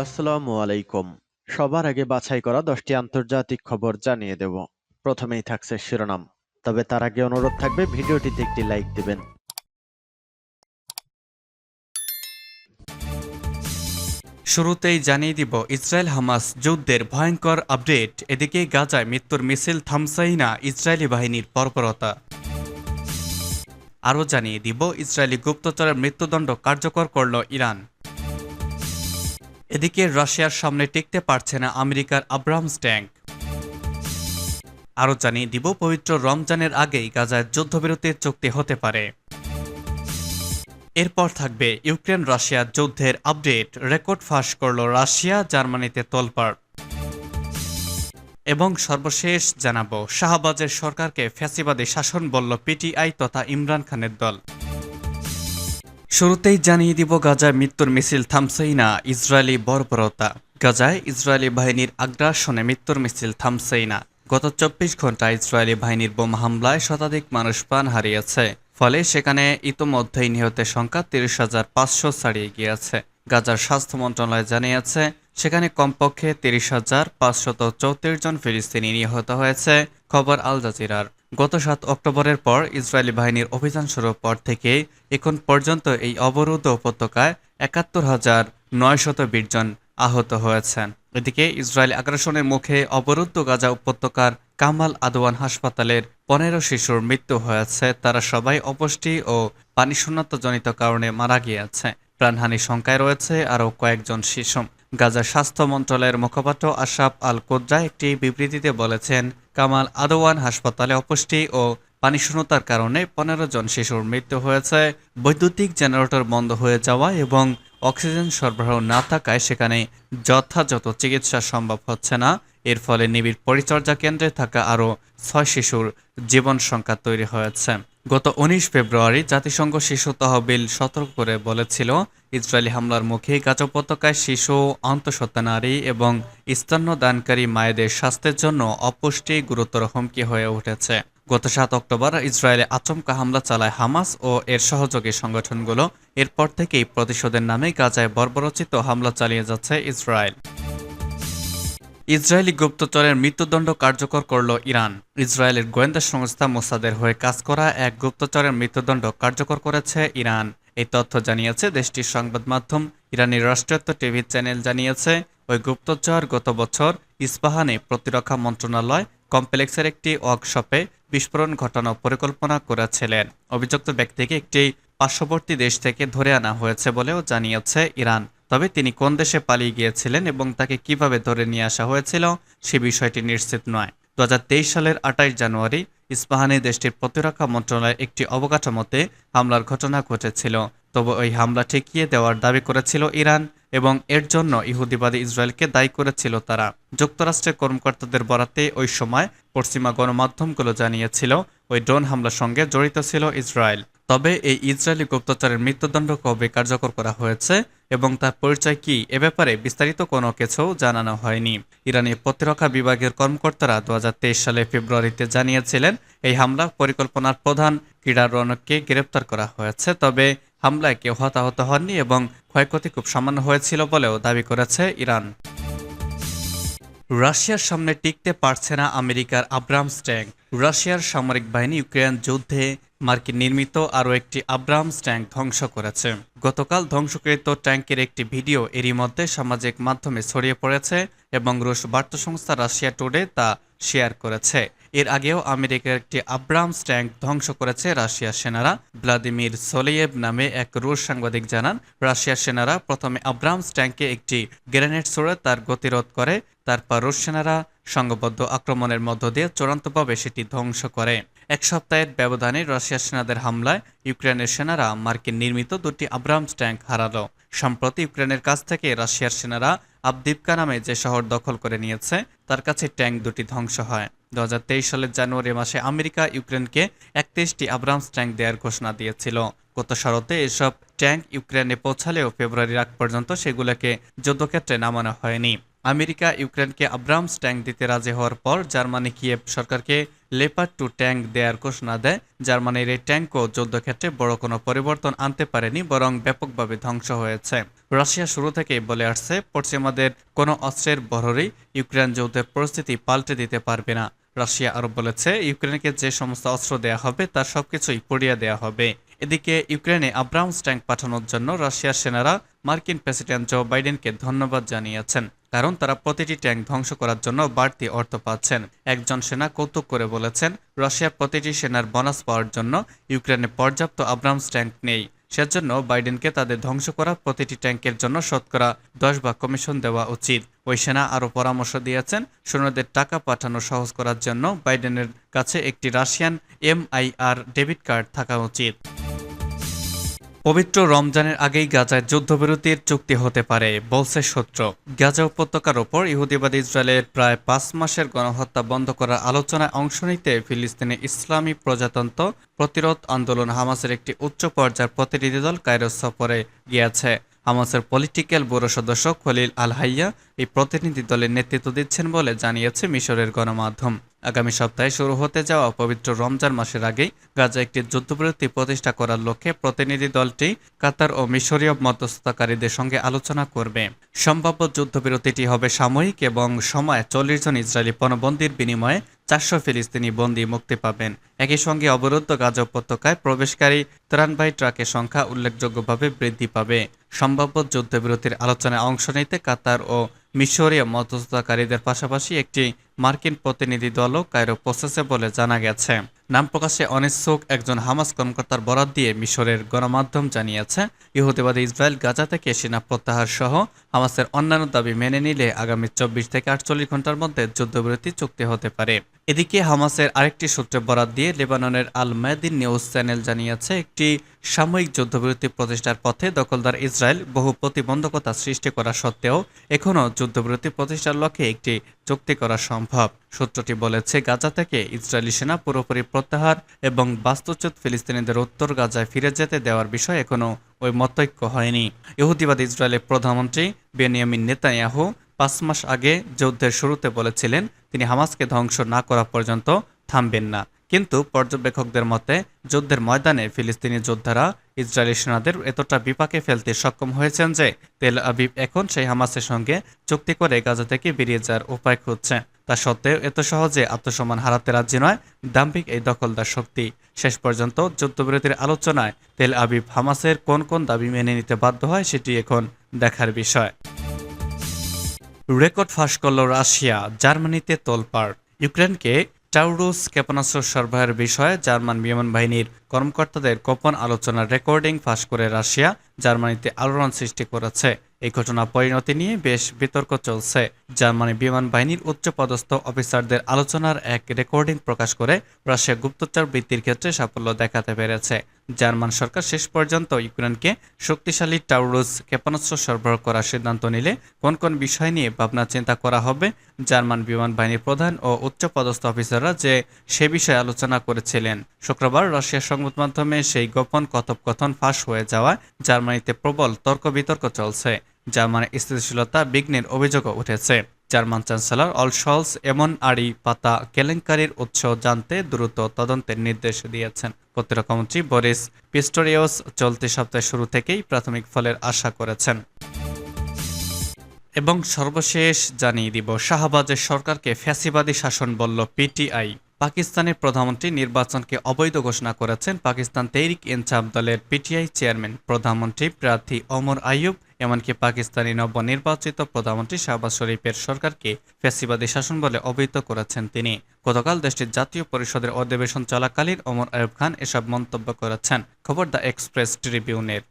আসসালামু আলাইকুম। সবার আগে বাছাই করা 10টি আন্তর্জাতিক খবর জানিয়ে দেব। প্রথমেই থাকছে শিরোনাম। তবে তার আগে অনুরোধ থাকবে ভিডিওটিতে একটি লাইক দিবেন। শুরুতেই জানিয়ে দিব ইসরায়েল হামাস যুদ্ধের ভয়ঙ্কর আপডেট। এদিকে গাজায় মৃত্যুর মিছিল থামছেই না ইসরায়েলি বাহিনীর বর্বরতা। আরও জানিয়ে দিব ইসরায়েলি গুপ্তচরের মৃত্যুদণ্ড কার্যকর করল ইরান। এদিকে রাশিয়ার সামনে টিকতে পারছে না আমেরিকার আব্রাহামস ট্যাঙ্ক। আরও জানিয়ে দিব পবিত্র রমজানের আগেই গাজায় যুদ্ধবিরতির চুক্তি হতে পারে। এরপর থাকবে ইউক্রেন রাশিয়ার যুদ্ধের আপডেট। রেকর্ড ফাঁস করল রাশিয়া, জার্মানিতে তোলপাড়। এবং সর্বশেষ জানাবো শাহবাজের সরকারকে ফ্যাসিবাদী শাসন বলল পিটিআই তথা ইমরান খানের দল। শুরুতেই জানিয়ে দিব গাজায় মৃত্যুর মিছিল থামছেই না ইসরায়েলি বর্বরতা। গাজায় ইসরায়েলি বাহিনীর আগ্রাসনে মৃত্যুর মিছিল থামছেই না। গত 24 ঘন্টায় ইসরায়েলি বাহিনীর বোমা হামলায় শতাধিক মানুষ প্রাণ হারিয়েছে। ফলে সেখানে ইতোমধ্যেই নিহতের সংখ্যা 30,500 ছাড়িয়ে গিয়েছে। গাজার স্বাস্থ্য মন্ত্রণালয় জানিয়েছে সেখানে কমপক্ষে 30,534 জন ফিলিস্তিনি নিহত হয়েছে। খবর আল জাজিরার। গত 7 অক্টোবরের পর ইসরায়েলি বাহিনীর অভিযান শুরুর পর থেকে এখন পর্যন্ত এই অবরুদ্ধ উপত্যকায় 71,920 জন আহত হয়েছেন। এদিকে ইসরায়েল আগ্রাসনের মুখে অবরুদ্ধ গাজা উপত্যকার কামাল আদওয়ান হাসপাতালের 15 শিশুর মৃত্যু হয়েছে। তারা সবাই অপুষ্টি ও পানিশূন্যতাজনিত কারণে মারা গিয়েছে। প্রাণহানির শঙ্কায় রয়েছে আরও কয়েকজন শিশু। গাজার স্বাস্থ্য মন্ত্রণালয়ের মুখপাত্র আশরাফ আল কুদ্রা একটি বিবৃতিতে বলেছেন, কামাল আদওয়ান হাসপাতালে অপুষ্টি ও পানিশূন্যতার কারণে 15 জন শিশুর মৃত্যু হয়েছে। বৈদ্যুতিক জেনারেটর বন্ধ হয়ে যাওয়া এবং অক্সিজেন সরবরাহ না থাকায় সেখানে যথাযথ চিকিৎসা সম্ভব হচ্ছে না। এর ফলে নিবিড় পরিচর্যা কেন্দ্রে থাকা আরও 6 শিশুর জীবন সংকট তৈরি হয়েছে। গত 19 ফেব্রুয়ারি জাতিসংঘ শিশু তহবিল সতর্ক করে বলেছিল, ইসরায়েলি হামলার মুখে গাজা উপত্যকায় শিশু, অন্তঃসত্ত্বা নারী এবং স্তন্যদানকারী মায়েদের স্বাস্থ্যের জন্য অপুষ্টি গুরুতর হুমকি হয়ে উঠেছে। গত 7 অক্টোবর ইসরায়েলে আচমকা হামলা চালায় হামাস ও এর সহযোগী সংগঠনগুলো। এরপর থেকেই প্রতিশোধের নামে গাজায় বর্বরোচিত হামলা চালিয়ে যাচ্ছে ইসরায়েল। ইসরায়েলি গুপ্তচরের মৃত্যুদণ্ড কার্যকর করল ইরান। ইসরায়েলের গোয়েন্দা সংস্থা মোসাদের হয়ে কাজ করা এক গুপ্তচরের মৃত্যুদণ্ড কার্যকর করেছে ইরান। এই তথ্য জানিয়েছে দেশটির সংবাদ মাধ্যম। ইরানের রাষ্ট্রায়ত্ত টিভি চ্যানেল জানিয়েছে, ওই গুপ্তচর গত বছর ইস্পাহানে প্রতিরক্ষা মন্ত্রণালয় কমপ্লেক্সের একটি ওয়ার্কশপে বিস্ফোরণ ঘটানোর পরিকল্পনা করেছিলেন। অভিযুক্ত ব্যক্তিকে একটি পার্শ্ববর্তী দেশ থেকে ধরে আনা হয়েছে বলেও জানিয়েছে ইরান। তবে তিনি কোন দেশে পালিয়ে গিয়েছিলেন এবং তাকে কিভাবে ধরে নিয়ে আসা হয়েছিল সে বিষয়টি নিশ্চিত নয়। 2023 সালের 28 জানুয়ারি ইস্পাহানে দেশটির প্রতিরক্ষা মন্ত্রণালয়ের একটি অবকাঠামোতে হামলার ঘটনা ঘটেছিল। তবে ওই হামলা ঠেকিয়ে দেওয়ার দাবি করেছিল ইরান এবং এর জন্য ইহুদিবাদী ইসরায়েলকে দায়ী করেছিল তারা। যুক্তরাষ্ট্রের কর্মকর্তাদের বরাতে ওই সময় পশ্চিমা গণমাধ্যমগুলো জানিয়েছিল ওই ড্রোন হামলার সঙ্গে জড়িত ছিল ইসরায়েল। তবে এই ইসরায়েলি গুপ্তচরের মৃত্যুদণ্ড কবে কার্যকর করা হয়েছে এবং তার পরিচয় কি, এ ব্যাপারে বিস্তারিত কোনো কিছু জানানো হয়নি। ইরানি প্রতিরক্ষা বিভাগের কর্মকর্তারা 2023 সালে ফেব্রুয়ারিতে জানিয়েছিলেন এই হামলা পরিকল্পনার প্রধান ক্রীড়ারণককে গ্রেপ্তার করা হয়েছে। তবে হামলায় কেউ হতাহত হননি এবং ক্ষয়ক্ষতি খুব সামান্য হয়েছিল বলেও দাবি করেছে ইরান। রাশিয়ার সামনে টিকতে পারছে না আমেরিকার আব্রাহামস ট্যাঙ্ক। রাশিয়ার সামরিক বাহিনী ইউক্রেন যুদ্ধে মার্কিন নির্মিত আরও একটি আব্রাহামস ট্যাঙ্ক ধ্বংস করেছে। গতকাল ধ্বংসকৃত ট্যাঙ্কের একটি ভিডিও এরই মধ্যে সামাজিক মাধ্যমে ছড়িয়ে পড়েছে এবং রুশ বার্তা সংস্থা রাশিয়া টুডে তা শেয়ার করেছে। এর আগেও আমেরিকার একটি আব্রাহামস ট্যাঙ্ক ধ্বংস করেছে রাশিয়ার সেনারা। ভ্লাদিমির সোলিয়েভ নামে এক রুশ সাংবাদিক জানান, রাশিয়ার সেনারা প্রথমে আব্রাহামস ট্যাঙ্কে একটি গ্রেনেড ছুড়ে তার গতিরোধ করে। তারপর রুশ সেনারা সংঘবদ্ধ আক্রমণের মধ্য দিয়ে চূড়ান্তভাবে সেটি ধ্বংস করে। এক সপ্তাহের ব্যবধানে রাশিয়ার সেনাদের হামলায় ইউক্রেনের সেনারা মার্কিন নির্মিত দুটি আব্রাহামস ট্যাঙ্ক হারালো। সম্প্রতি ইউক্রেনের কাছ থেকে রাশিয়ার সেনারা আবদিপকা নামে যে শহর দখল করে নিয়েছে তার কাছে ট্যাঙ্ক দুটি ধ্বংস হয়। 2023 সালের জানুয়ারি মাসে আমেরিকা ইউক্রেনকে 31টি আব্রাহামস ট্যাঙ্ক দেওয়ার ঘোষণা দিয়েছিল। গত শরতে এসব ট্যাঙ্ক ইউক্রেনে পৌঁছালেও ফেব্রুয়ারির আগ পর্যন্ত সেগুলোকে যুদ্ধক্ষেত্রে নামানো হয়নি। আমেরিকা ইউক্রেনকে আব্রাহামস ট্যাঙ্ক দিতে রাজি হওয়ার পর জার্মানি কিয়েভ সরকারকে লেপার্ড 2 ট্যাঙ্ক দেওয়ার ঘোষণা দেয়। জার্মানির এই ট্যাঙ্কও যুদ্ধক্ষেত্রে বড় কোনো পরিবর্তন আনতে পারেনি, বরং ব্যাপকভাবে ধ্বংস হয়েছে। রাশিয়া শুরু থেকেই বলে আসছে, পশ্চিমাদের কোনো অস্ত্রের বহরই ইউক্রেন যুদ্ধের পরিস্থিতি পাল্টে দিতে পারবে না। রাশিয়া আরও বলেছে, ইউক্রেনকে যে সমস্ত অস্ত্র দেয়া হবে তার সবকিছুই পুড়িয়ে দেয়া হবে। এদিকে ইউক্রেনে আব্রামস ট্যাঙ্ক পাঠানোর জন্য রাশিয়ার সেনারা মার্কিন প্রেসিডেন্ট জো বাইডেনকে ধন্যবাদ জানিয়েছেন, কারণ তারা প্রতিটি ট্যাঙ্ক ধ্বংস করার জন্য বাড়তি অর্থ পাচ্ছেন। একজন সেনা কৌতুক করে বলেছেন, রাশিয়ার প্রতিটি সেনার বোনাস পাওয়ার জন্য ইউক্রেনে পর্যাপ্ত আব্রামস ট্যাঙ্ক নেই। সেজন্য বাইডেনকে তাদের ধ্বংস করা প্রতিটি ট্যাঙ্কের জন্য শতকরা 10 ভাগ কমিশন দেওয়া উচিত। ওই সেনা আরও পরামর্শ দিয়েছেন, সৈন্যদের টাকা পাঠানো সহজ করার জন্য বাইডেনের কাছে একটি রাশিয়ান MIR ডেবিট কার্ড থাকা উচিত। পবিত্র রমজানের আগেই গাজায় যুদ্ধবিরতির চুক্তি হতে পারে, বলছে সূত্র। গাজা উপত্যকার ওপর ইহুদিবাদী ইসরায়েলের প্রায় 5 মাসের গণহত্যা বন্ধ করার আলোচনায় অংশ নিতে ফিলিস্তিনে ইসলামী প্রজাতন্ত্র প্রতিরোধ আন্দোলন হামাসের একটি উচ্চ পর্যায়ের প্রতিনিধি দল কায়রো সফরে গিয়েছে। হামাসের পলিটিক্যাল ব্যুরো সদস্য খলিল আল হাইয়া এই প্রতিনিধি দলের নেতৃত্ব দিচ্ছেন বলে জানিয়েছে মিশরের গণমাধ্যম। আগামী সপ্তাহে শুরু হতে যাওয়া পবিত্র রমজান মাসের আগেই গাজা একটি যুদ্ধবিরতি প্রতিষ্ঠা করার লক্ষ্যে প্রতিনিধি দলটি কাতার ও মিশরীয় মধ্যস্থতাকারীদের সঙ্গে আলোচনা করবে। সম্ভাব্য যুদ্ধবিরতিটি হবে সাময়িক এবং সময় 40 জন ইসরায়েলি পণবন্দির বিনিময়ে 400 ফিলিস্তিনি বন্দী মুক্তি পাবেন। একই সঙ্গে অবরুদ্ধ গাজা উপত্যকায় প্রবেশকারী ত্রাণবাহী ট্রাকের সংখ্যা উল্লেখযোগ্যভাবে বৃদ্ধি পাবে। সম্ভাব্য যুদ্ধবিরতির আলোচনায় অংশ নিতে কাতার ও মিশরীয় মধ্যস্থতাকারীদের পাশাপাশি একটি মার্কিন প্রতিনিধি দলও কায়রো পৌঁছেছে বলে জানা গেছে। নাম প্রকাশে অনিচ্ছুক একজন হামাস কর্মকর্তার বরাত দিয়ে মিশরের গণমাধ্যম জানিয়েছে, ইহুদিবাদী ইসরায়েল গাজা থেকে সেনা প্রত্যাহার সহ হামাসের অন্যান্য দাবি মেনে নিলে আগামী 24 থেকে 48 ঘন্টার মধ্যে যুদ্ধবিরতি চুক্তি হতে পারে। এদিকে হামাসের আরেকটি সূত্রে বরাত দিয়ে লেবাননের আল মায়াদিন নিউজ চ্যানেল জানিয়েছে, একটি সাময়িক যুদ্ধবিরতি প্রতিষ্ঠার পথে দখলদার ইসরায়েল বহু প্রতিবন্ধকতা সৃষ্টি করা সত্ত্বেও এখনও যুদ্ধবিরতি প্রতিষ্ঠার লক্ষ্যে একটি চুক্তি করা সম্ভব। সূত্রটি বলেছে, গাজা থেকে ইসরায়েলি সেনা পুরোপুরি প্রত্যাহার এবং বাস্তুচ্যুত ফিলিস্তিনিদের উত্তর গাজায় ফিরে যেতে দেওয়ার বিষয় এখনও ওই মতৈক্য হয়নি। ইহুদিবাদী ইসরায়েলের প্রধানমন্ত্রী বেনিয়ামিন নেতানিয়াহু 5 মাস আগে যুদ্ধের শুরুতে বলেছিলেন, তিনি হামাসকে ধ্বংস না করা পর্যন্ত থামবেন না। কিন্তু পর্যবেক্ষকদের মতে যুদ্ধের ময়দানে ফিলিস্তিনি যোদ্ধারা ইসরায়েলি সেনাদের এতটা বিপাকে ফেলতে সক্ষম হয়েছেন যে তেল আবিব এখন সেই হামাসের সঙ্গে চুক্তি করে গাজা থেকে বেরিয়ে যাওয়ার উপায় খুঁজছে। তা সত্ত্বেও এত সহজে আত্মসম্মান হারাতে রাজি নয় দাম্ভিক এই দখলদার শক্তি। শেষ পর্যন্ত যুদ্ধবিরতির আলোচনায় তেল আবিব হামাসের কোন কোন দাবি মেনে নিতে বাধ্য হয় সেটি এখন দেখার বিষয়। রেকর্ড ফাঁস করল রাশিয়া, জার্মানিতে তোলপাড়। ইউক্রেনকে টাউরুস ক্ষেপণাস্ত্র সরবরাহের বিষয়ে জার্মান বিমান বাহিনীর কর্মকর্তাদের গোপন আলোচনার রেকর্ডিং ফাঁস করে রাশিয়া জার্মানিতে আলোড়ন সৃষ্টি করেছে। এই ঘটনা পরিণতি নিয়ে বেশ বিতর্ক চলছে। জার্মানি বিমান বাহিনীর উচ্চপদস্থ অফিসারদের আলোচনার এক রেকর্ডিং প্রকাশ করে রাশিয়া গুপ্তচর বৃত্তির ক্ষেত্রে সাফল্য দেখাতে পেরেছে। জার্মান সরকার শেষ পর্যন্ত ইউক্রেনকে শক্তিশালী টাউরুস ক্ষেপণাস্ত্র সরবরাহ করার সিদ্ধান্ত নিলে কোন কোন বিষয় নিয়ে ভাবনা চিন্তা করা হবে, জার্মান বিমান বাহিনীর প্রধান ও উচ্চপদস্থ অফিসাররা যে সে বিষয়ে আলোচনা করেছিলেন। শুক্রবার রাশিয়ার সংবাদ মাধ্যমে সেই গোপন কথোপকথন ফাঁস হয়ে যাওয়ায় জার্মানিতে প্রবল তর্ক বিতর্ক চলছে। জার্মানির স্থিতিশীলতা বিঘ্নের অভিযোগও উঠেছে। জার্মান চ্যান্সেলর অল শলস এমন আড়ি পাতা কেলেঙ্কারির উৎস জানতে দ্রুত তদন্তের নির্দেশ দিয়েছেন। প্রতিরক্ষামন্ত্রী বরিস পিস্টোরিয়াস চলতি সপ্তাহের শুরু থেকেই প্রাথমিক ফলের আশা করেছেন। এবং সর্বশেষ জানিয়ে দিব, শাহবাজের সরকারকে ফ্যাসিবাদী শাসন বলল পিটিআই। পাকিস্তানের প্রধানমন্ত্রী নির্বাচনকে অবৈধ ঘোষণা করেছেন পাকিস্তান তেহরিক ইনসাফ দলের পিটিআই চেয়ারম্যান প্রধানমন্ত্রী প্রার্থী ওমর আইয়ুব। এমনকি পাকিস্তানি নবনির্বাচিত প্রধানমন্ত্রী শাহবাজ শরীফের সরকারকে ফ্যাসিবাদী শাসন বলে অভিহিত করেছেন তিনি। গতকাল দেশটির জাতীয় পরিষদের অধিবেশন চলাকালীন ওমর আইয়ুব খান এসব মন্তব্য করেছেন। খবর দ্য এক্সপ্রেস ট্রিবিউনের।